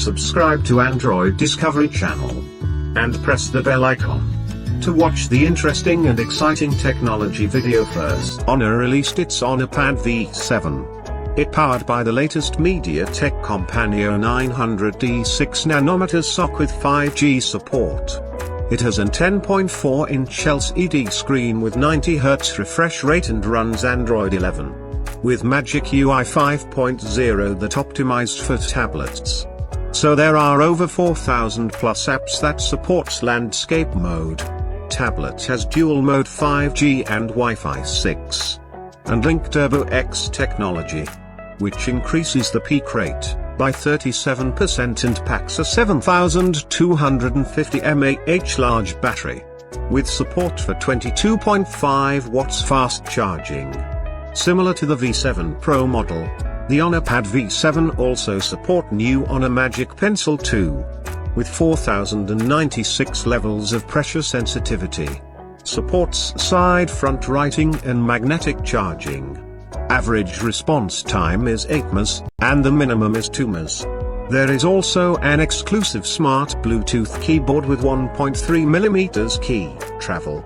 Subscribe to Android Discovery channel. And press the bell icon to watch the interesting and exciting technology video first. Honor released its HonorPad V7. It powered by the latest MediaTek Kompanio 900T 6nm SoC with 5G support. It has a 10.4-inch LCD screen with 90Hz refresh rate and runs Android 11. With Magic UI 5.0 that optimized for tablets. So there are over 4,000 plus apps that supports landscape mode. Tablet has dual mode 5G and Wi-Fi 6. And Link Turbo X technology, which increases the peak rate by 37% and packs a 7250 mAh large battery. With support for 22.5 watts fast charging. Similar to the V7 Pro model, the HonorPad V7 also support new Honor Magic Pencil 2. With 4096 levels of pressure sensitivity. Supports side front writing and magnetic charging. Average response time is 8 ms, and the minimum is 2 ms. There is also an exclusive smart Bluetooth keyboard with 1.3mm key travel.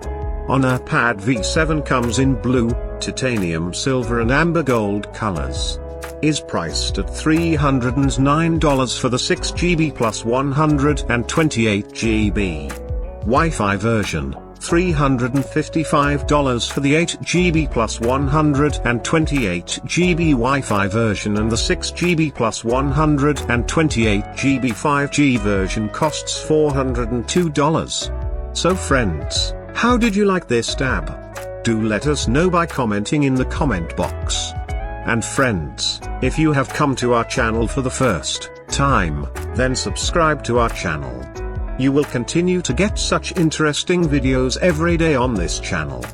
HonorPad V7 comes in blue, titanium silver and amber gold colors. Is priced at $309 for the 6GB plus 128GB Wi-Fi version, $355 for the 8GB plus 128GB Wi-Fi version, and the 6GB plus 128GB 5G version costs $402. So friends, how did you like this tab? Do let us know by commenting in the comment box. And friends, if you have come to our channel for the first time, then subscribe to our channel. You will continue to get such interesting videos every day on this channel.